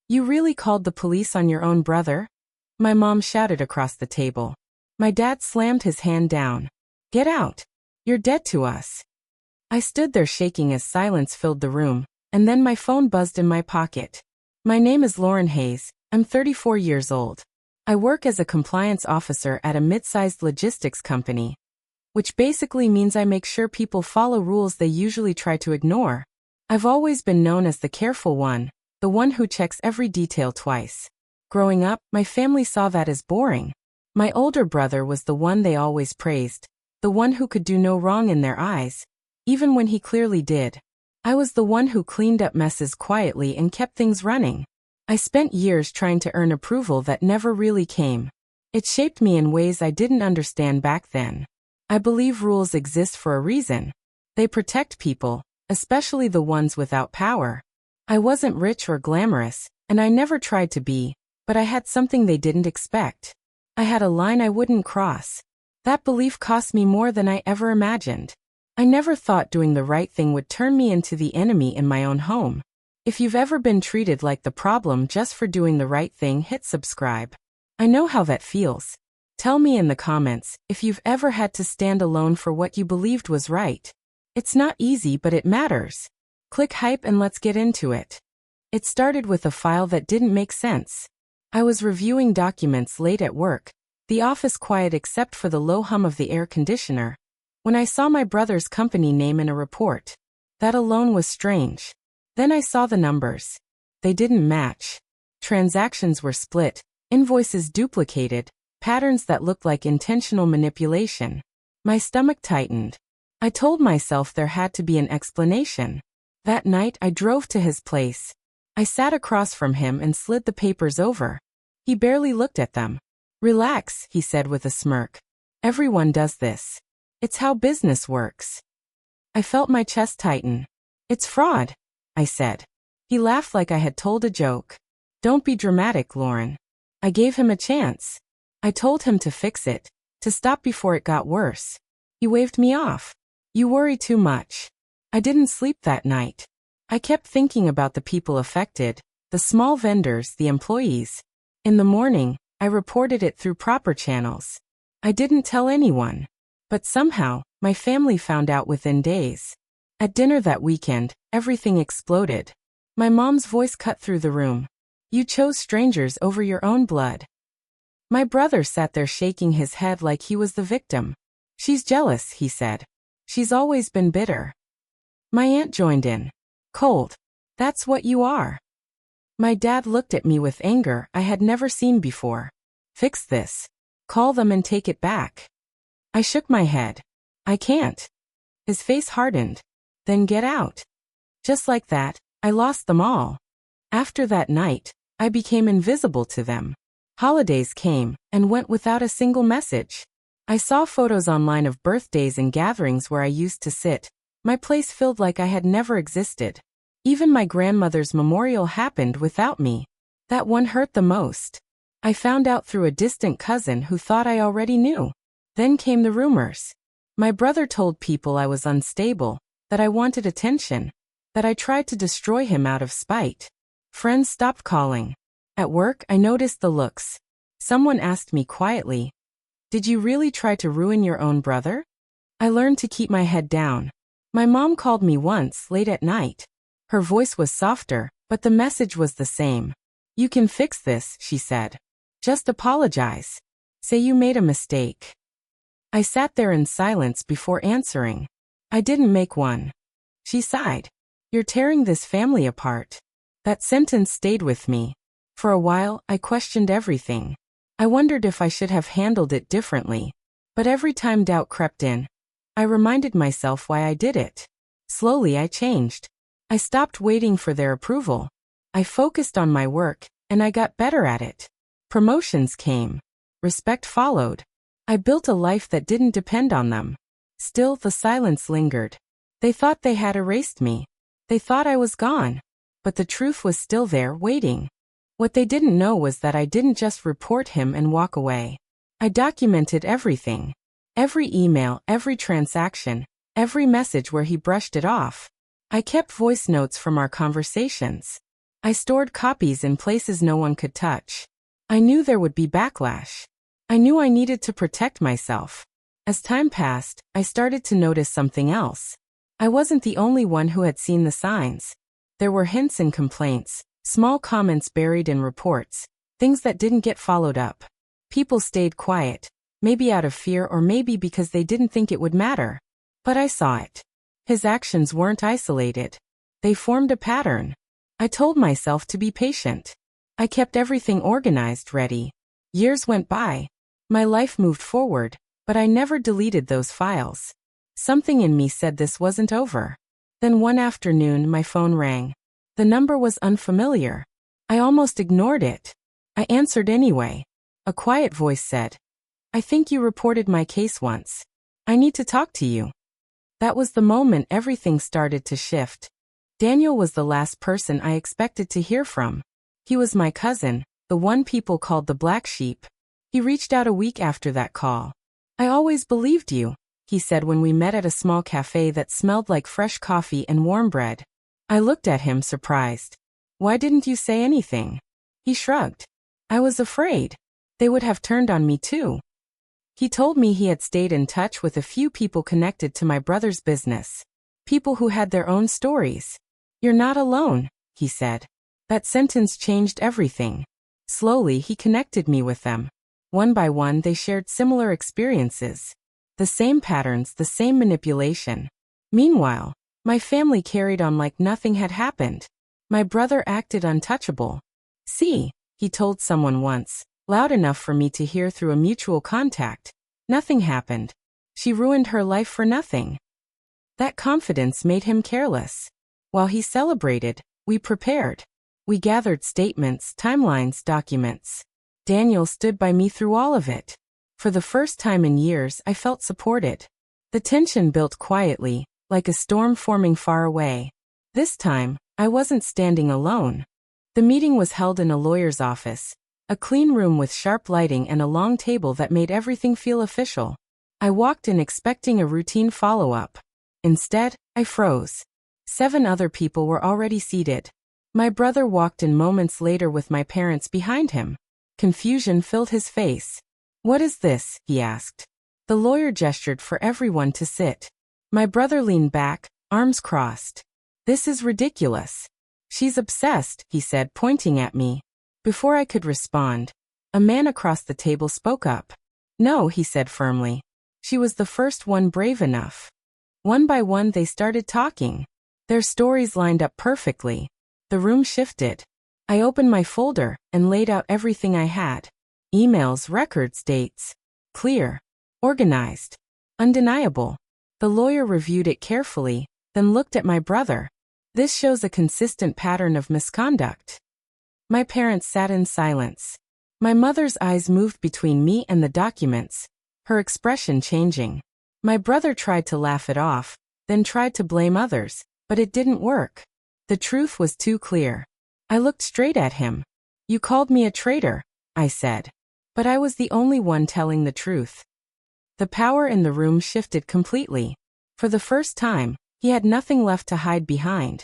You really called the police on your own brother? My mom shouted across the table. My dad slammed his hand down. Get out. You're dead to us. I stood there shaking as silence filled the room, and then my phone buzzed in my pocket. My name is Lauren Hayes. I'm 34 years old. I work as a compliance officer at a mid-sized logistics company, which basically means I make sure people follow rules they usually try to ignore. I've always been known as the careful one, the one who checks every detail twice. Growing up, my family saw that as boring. My older brother was the one they always praised, the one who could do no wrong in their eyes, even when he clearly did. I was the one who cleaned up messes quietly and kept things running. I spent years trying to earn approval that never really came. It shaped me in ways I didn't understand back then. I believe rules exist for a reason. They protect people, especially the ones without power. I wasn't rich or glamorous, and I never tried to be, but I had something they didn't expect. I had a line I wouldn't cross. That belief cost me more than I ever imagined. I never thought doing the right thing would turn me into the enemy in my own home. If you've ever been treated like the problem just for doing the right thing, hit subscribe. I know how that feels. Tell me in the comments if you've ever had to stand alone for what you believed was right. It's not easy, but it matters. Click hype and let's get into it. It started with a file that didn't make sense. I was reviewing documents late at work, the office quiet except for the low hum of the air conditioner, when I saw my brother's company name in a report. That alone was strange. Then I saw the numbers. They didn't match. Transactions were split, invoices duplicated, patterns that looked like intentional manipulation. My stomach tightened. I told myself there had to be an explanation. That night I drove to his place. I sat across from him and slid the papers over. He barely looked at them. Relax, he said with a smirk. Everyone does this. It's how business works. I felt my chest tighten. It's fraud, I said. He laughed like I had told a joke. Don't be dramatic, Lauren. I gave him a chance. I told him to fix it, to stop before it got worse. He waved me off. You worry too much. I didn't sleep that night. I kept thinking about the people affected, the small vendors, the employees. In the morning, I reported it through proper channels. I didn't tell anyone. But somehow, my family found out within days. At dinner that weekend, everything exploded. My mom's voice cut through the room. You chose strangers over your own blood. My brother sat there shaking his head like he was the victim. She's jealous, he said. She's always been bitter. My aunt joined in. Cold. That's what you are. My dad looked at me with anger I had never seen before. Fix this. Call them and take it back. I shook my head. I can't. His face hardened. Then get out. Just like that, I lost them all. After that night, I became invisible to them. Holidays came and went without a single message. I saw photos online of birthdays and gatherings where I used to sit. My place filled like I had never existed. Even my grandmother's memorial happened without me. That one hurt the most. I found out through a distant cousin who thought I already knew. Then came the rumors. My brother told people I was unstable, that I wanted attention, that I tried to destroy him out of spite. Friends stopped calling. At work, I noticed the looks. Someone asked me quietly, "Did you really try to ruin your own brother?" I learned to keep my head down. My mom called me once late at night. Her voice was softer, but the message was the same. You can fix this, she said. Just apologize. Say you made a mistake. I sat there in silence before answering. I didn't make one. She sighed. You're tearing this family apart. That sentence stayed with me. For a while, I questioned everything. I wondered if I should have handled it differently. But every time doubt crept in, I reminded myself why I did it. Slowly I changed. I stopped waiting for their approval. I focused on my work, and I got better at it. Promotions came. Respect followed. I built a life that didn't depend on them. Still, the silence lingered. They thought they had erased me. They thought I was gone. But the truth was still there, waiting. What they didn't know was that I didn't just report him and walk away. I documented everything. Every email, every transaction, every message where he brushed it off. I kept voice notes from our conversations. I stored copies in places no one could touch. I knew there would be backlash. I knew I needed to protect myself. As time passed, I started to notice something else. I wasn't the only one who had seen the signs. There were hints and complaints, small comments buried in reports, things that didn't get followed up. People stayed quiet, maybe out of fear or maybe because they didn't think it would matter. But I saw it. His actions weren't isolated. They formed a pattern. I told myself to be patient. I kept everything organized, ready. Years went by. My life moved forward, but I never deleted those files. Something in me said this wasn't over. Then one afternoon my phone rang. The number was unfamiliar. I almost ignored it. I answered anyway. A quiet voice said, "I think you reported my case once. I need to talk to you." That was the moment everything started to shift. Daniel was the last person I expected to hear from. He was my cousin, the one people called the black sheep. He reached out a week after that call. "I always believed you," he said when we met at a small cafe that smelled like fresh coffee and warm bread. I looked at him surprised. "Why didn't you say anything?" He shrugged. "I was afraid. They would have turned on me too." He told me he had stayed in touch with a few people connected to my brother's business. People who had their own stories. "You're not alone," he said. That sentence changed everything. Slowly he connected me with them. One by one they shared similar experiences. The same patterns, the same manipulation. Meanwhile, my family carried on like nothing had happened. My brother acted untouchable. "See," he told someone once, loud enough for me to hear through a mutual contact. "Nothing happened. She ruined her life for nothing." That confidence made him careless. While he celebrated, we prepared. We gathered statements, timelines, documents. Daniel stood by me through all of it. For the first time in years, I felt supported. The tension built quietly, like a storm forming far away. This time, I wasn't standing alone. The meeting was held in a lawyer's office, a clean room with sharp lighting and a long table that made everything feel official. I walked in expecting a routine follow-up. Instead, I froze. 7 other people were already seated. My brother walked in moments later with my parents behind him. Confusion filled his face. "What is this?" he asked. The lawyer gestured for everyone to sit. My brother leaned back, arms crossed. "This is ridiculous." "She's obsessed," he said, pointing at me. Before I could respond, a man across the table spoke up. "No," he said firmly. She was the first one brave enough. One by one they started talking. Their stories lined up perfectly. The room shifted. I opened my folder and laid out everything I had. Emails, records, dates. Clear. Organized. Undeniable. The lawyer reviewed it carefully, then looked at my brother. "This shows a consistent pattern of misconduct." My parents sat in silence. My mother's eyes moved between me and the documents, her expression changing. My brother tried to laugh it off, then tried to blame others, but it didn't work. The truth was too clear. I looked straight at him. "You called me a traitor," I said. But I was the only one telling the truth. The power in the room shifted completely. For the first time, he had nothing left to hide behind.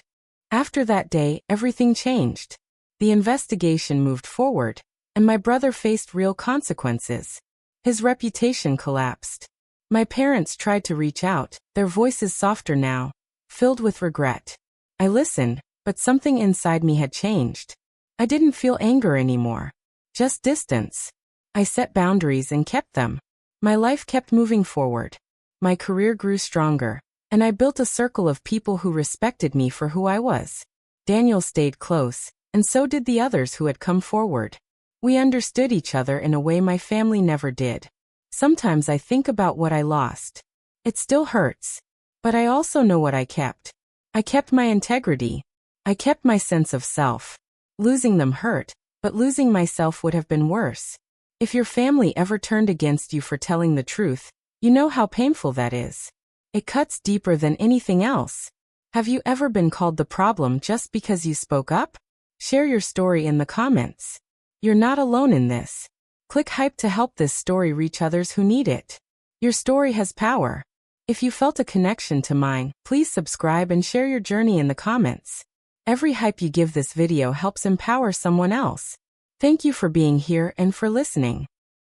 After that day, everything changed. The investigation moved forward, and my brother faced real consequences. His reputation collapsed. My parents tried to reach out, their voices softer now, filled with regret. I listened, but something inside me had changed. I didn't feel anger anymore, just distance. I set boundaries and kept them. My life kept moving forward. My career grew stronger, and I built a circle of people who respected me for who I was. Daniel stayed close, and so did the others who had come forward. We understood each other in a way my family never did. Sometimes I think about what I lost. It still hurts. But I also know what I kept. I kept my integrity. I kept my sense of self. Losing them hurt, but losing myself would have been worse. If your family ever turned against you for telling the truth, you know how painful that is. It cuts deeper than anything else. Have you ever been called the problem just because you spoke up? Share your story in the comments. You're not alone in this. Click hype to help this story reach others who need it. Your story has power. If you felt a connection to mine, please subscribe and share your journey in the comments. Every hype you give this video helps empower someone else. Thank you for being here and for listening.